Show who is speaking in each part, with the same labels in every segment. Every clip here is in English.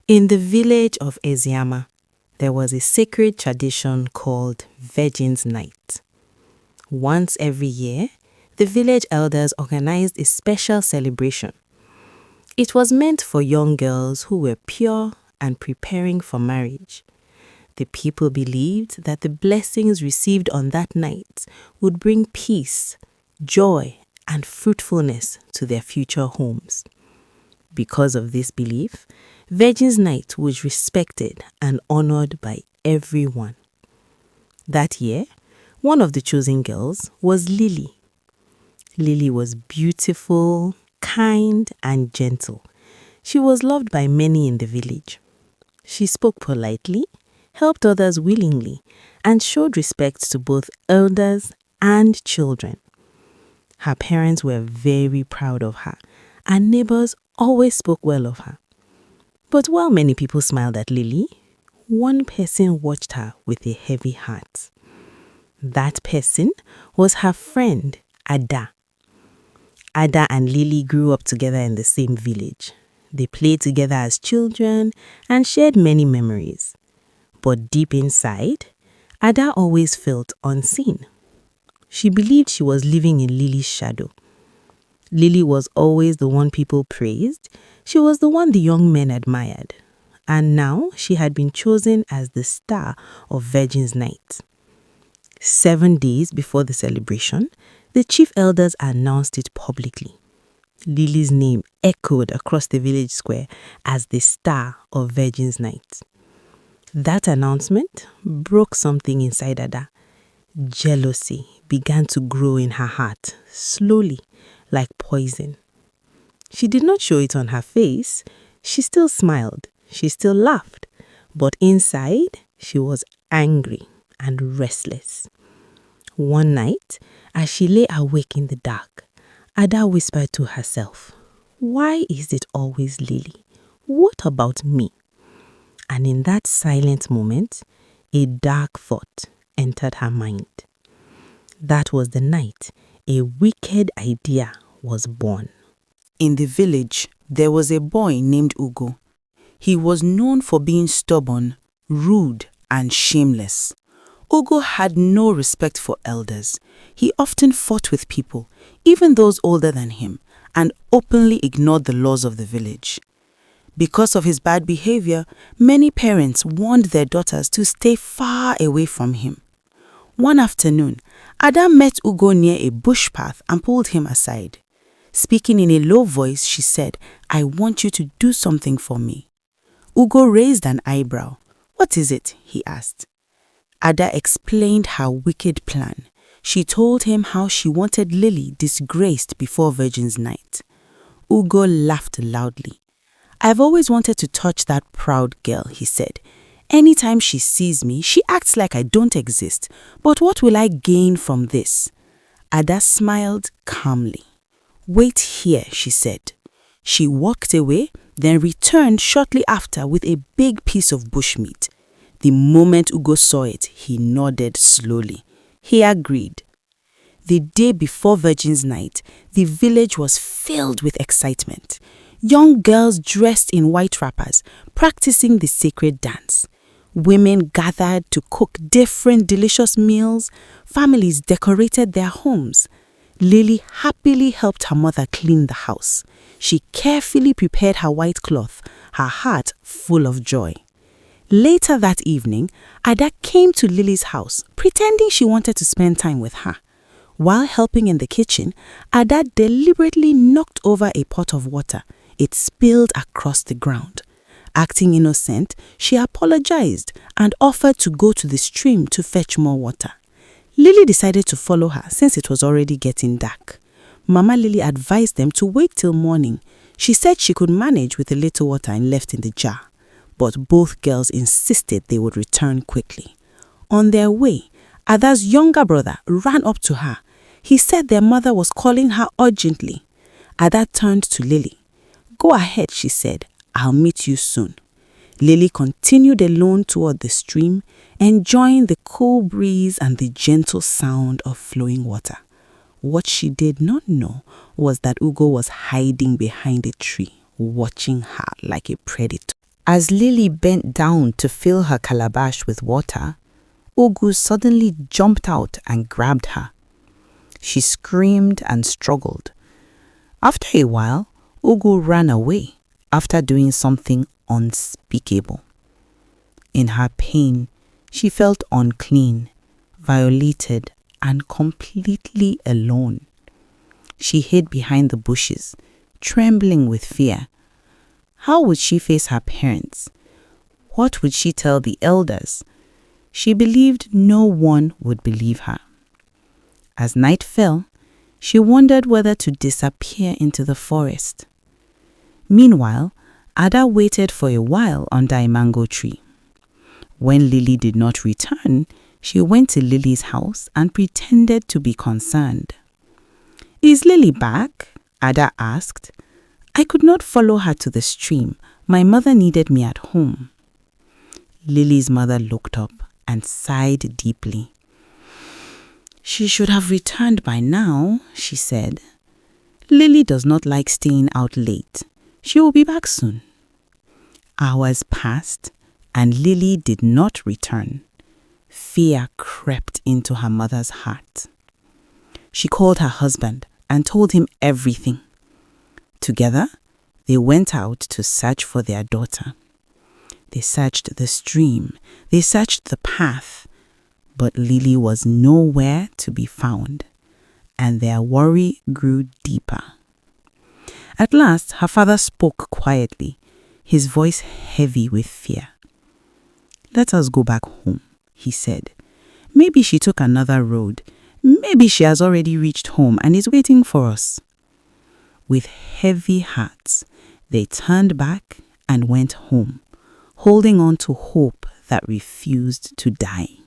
Speaker 1: In the village of Eziama, there was a sacred tradition called Virgin's Night. Once every year, the village elders organized a special celebration. It was meant for young girls who were pure and preparing for marriage. The people believed that the blessings received on that night would bring peace, joy, and fruitfulness to their future homes. Because of this belief, Virgin's Night was respected and honored by everyone. That year, one of the chosen girls was Lily. Lily was beautiful, kind, and gentle. She was loved by many in the village. She spoke politely, helped others willingly, and showed respect to both elders and children. Her parents were very proud of her, and neighbors always spoke well of her. But while many people smiled at Lily, one person watched her with a heavy heart. That person was her friend, Ada. Ada and Lily grew up together in the same village. They played together as children and shared many memories. But deep inside, Ada always felt unseen. She believed she was living in Lily's shadow. Lily was always the one people praised. She was the one the young men admired. And now she had been chosen as the star of Virgin's Night. 7 days before the celebration, the chief elders announced it publicly. Lily's name echoed across the village square as the star of Virgin's Night. That announcement broke something inside Ada. Jealousy began to grow in her heart, slowly, like poison. She did not show it on her face. She still smiled. She still laughed. But inside, she was angry and restless. One night, as she lay awake in the dark, Ada whispered to herself, "Why is it always Lily? What about me?" And in that silent moment, a dark thought entered her mind. That was the night a wicked idea was born.
Speaker 2: In the village, there was a boy named Ugo. He was known for being stubborn, rude, and shameless. Ugo had no respect for elders. He often fought with people, even those older than him, and openly ignored the laws of the village. Because of his bad behavior, many parents warned their daughters to stay far away from him. One afternoon, Ada met Ugo near a bush path and pulled him aside. Speaking in a low voice, she said, "I want you to do something for me." Ugo raised an eyebrow. "What is it?" he asked. Ada explained her wicked plan. She told him how she wanted Lily disgraced before Virgin's Night. Ugo laughed loudly. "I've always wanted to touch that proud girl," he said. "Anytime she sees me, she acts like I don't exist. But what will I gain from this?" Ada smiled calmly. "Wait here," she said. She walked away, then returned shortly after with a big piece of bushmeat. The moment Ugo saw it, he nodded slowly. He agreed. The day before Virgin's Night, the village was filled with excitement. Young girls dressed in white wrappers, practicing the sacred dance. Women gathered to cook different delicious meals. Families decorated their homes. Lily happily helped her mother clean the house. She carefully prepared her white cloth, her heart full of joy. Later that evening, Ada came to Lily's house, pretending she wanted to spend time with her. While helping in the kitchen, Ada deliberately knocked over a pot of water. It spilled across the ground. Acting innocent, she apologized and offered to go to the stream to fetch more water. Lily decided to follow her since it was already getting dark. Mama Lily advised them to wait till morning. She said she could manage with a little water and left in the jar. But both girls insisted they would return quickly. On their way, Ada's younger brother ran up to her. He said their mother was calling her urgently. Ada turned to Lily. "Go ahead," she said. "I'll meet you soon." Lily continued alone toward the stream, enjoying the cool breeze and the gentle sound of flowing water. What she did not know was that Ugo was hiding behind a tree, watching her like a predator. As Lily bent down to fill her calabash with water, Ugu suddenly jumped out and grabbed her. She screamed and struggled. After a while, Ugu ran away after doing something unspeakable. In her pain, she felt unclean, violated, and completely alone. She hid behind the bushes, trembling with fear. How would she face her parents? What would she tell the elders? She believed no one would believe her. As night fell, she wondered whether to disappear into the forest. Meanwhile, Ada waited for a while under a mango tree. When Lily did not return, she went to Lily's house and pretended to be concerned. "Is Lily back?" Ada asked. "I could not follow her to the stream. My mother needed me at home." Lily's mother looked up and sighed deeply. "She should have returned by now," she said. "Lily does not like staying out late. She will be back soon." Hours passed and Lily did not return. Fear crept into her mother's heart. She called her husband and told him everything. Together, they went out to search for their daughter. They searched the stream, they searched the path, but Lily was nowhere to be found, and their worry grew deeper. At last, her father spoke quietly, his voice heavy with fear. "Let us go back home," he said. "Maybe she took another road. Maybe she has already reached home and is waiting for us." With heavy hearts, they turned back and went home, holding on to hope that refused to die.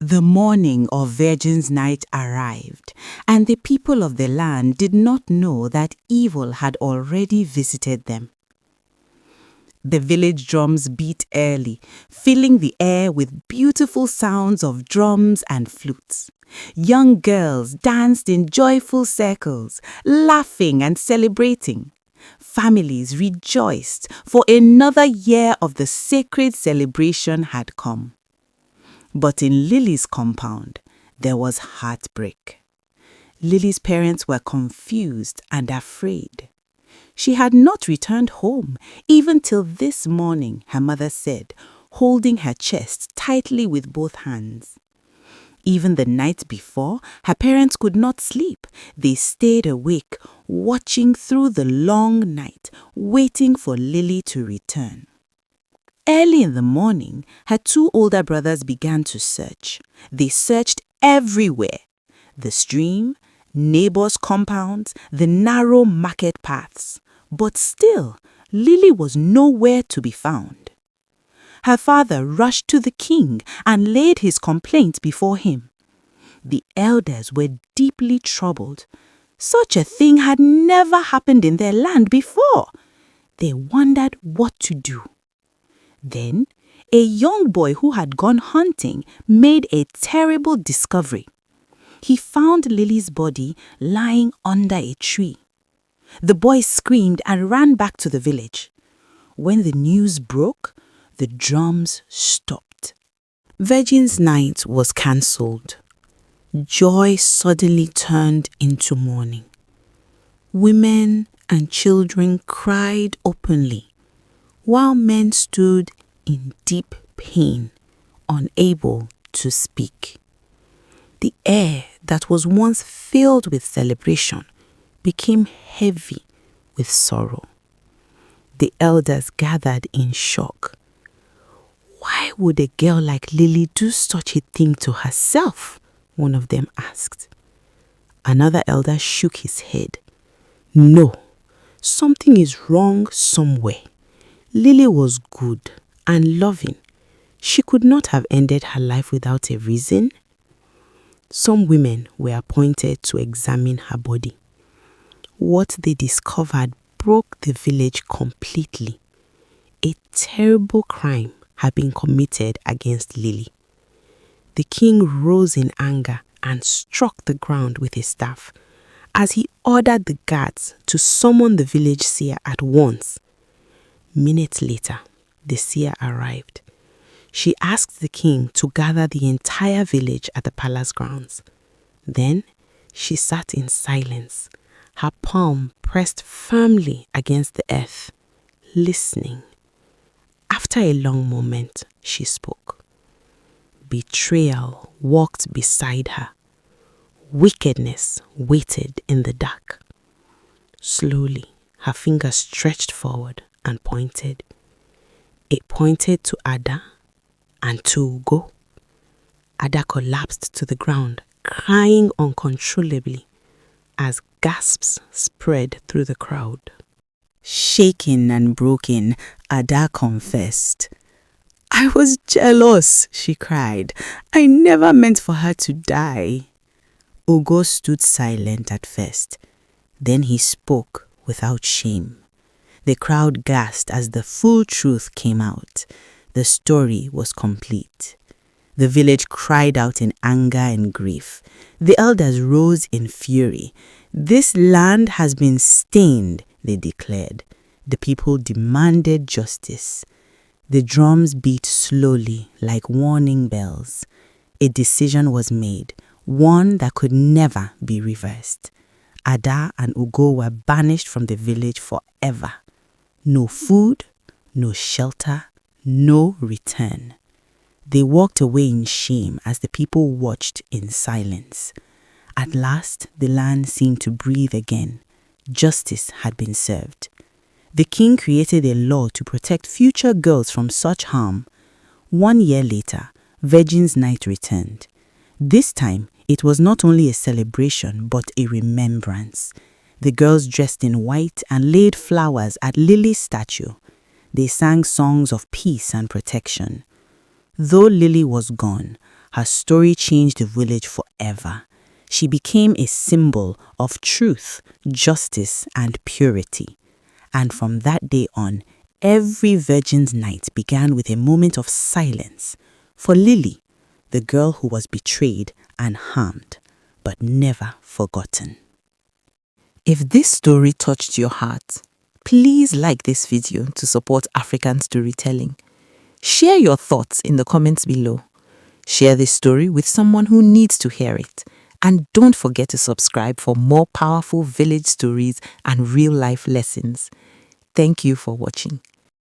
Speaker 2: The morning of Virgin's Night arrived, and the people of the land did not know that evil had already visited them. The village drums beat early, filling the air with beautiful sounds of drums and flutes. Young girls danced in joyful circles, laughing and celebrating. Families rejoiced, for another year of the sacred celebration had come. But in Lily's compound, there was heartbreak. Lily's parents were confused and afraid. She had not returned home, even till this morning, her mother said, holding her chest tightly with both hands. Even the night before, her parents could not sleep. They stayed awake, watching through the long night, waiting for Lily to return. Early in the morning, her two older brothers began to search. They searched everywhere: the stream, neighbors' compounds, the narrow market paths. But still, Lily was nowhere to be found. Her father rushed to the king and laid his complaint before him. The elders were deeply troubled. Such a thing had never happened in their land before. They wondered what to do. Then, a young boy who had gone hunting made a terrible discovery. He found Lily's body lying under a tree. The boy screamed and ran back to the village. When the news broke, the drums stopped. Virgin's Night was cancelled. Joy suddenly turned into mourning. Women and children cried openly, while men stood in deep pain, unable to speak. The air that was once filled with celebration became heavy with sorrow. The elders gathered in shock. "Why would a girl like Lily do such a thing to herself?" one of them asked. Another elder shook his head. "No, something is wrong somewhere. Lily was good and loving. She could not have ended her life without a reason." Some women were appointed to examine her body. What they discovered broke the village completely. A terrible crime had been committed against Lily. The king rose in anger and struck the ground with his staff as he ordered the guards to summon the village seer at once. Minutes later,
Speaker 1: the seer arrived. She asked the king to gather the entire village at the palace grounds. Then she sat in silence, her palm pressed firmly against the earth, listening. After a long moment, she spoke. Betrayal walked beside her. Wickedness waited in the dark. Slowly, her finger stretched forward and pointed. It pointed to Ada and to Ugo. Ada collapsed to the ground, crying uncontrollably as gasps spread through the crowd.
Speaker 2: Shaken and broken, Ada confessed. "I was jealous," she cried. "I never meant for her to die." Ugo stood silent at first. Then he spoke without shame. The crowd gasped as the full truth came out. The story was complete. The village cried out in anger and grief. The elders rose in fury. "This land has been stained," they declared. The people demanded justice. The drums beat slowly like warning bells. A decision was made, one that could never be reversed. Ada and Ugo were banished from the village forever. No food, no shelter, no return. They walked away in shame as the people watched in silence. At last, the land seemed to breathe again. Justice had been served. The king created a law to protect future girls from such harm. 1 year later, Virgin's Night returned. This time, it was not only a celebration but a remembrance. The girls dressed in white and laid flowers at Lily's statue. They sang songs of peace and protection. Though Lily was gone, her story changed the village forever. She became a symbol of truth, justice, and purity. And from that day on, every Virgin's Night began with a moment of silence for Lily, the girl who was betrayed and harmed, but never forgotten.
Speaker 1: If this story touched your heart, please like this video to support African storytelling. Share your thoughts in the comments below. Share this story with someone who needs to hear it. And don't forget to subscribe for more powerful village stories and real-life lessons. Thank you for watching.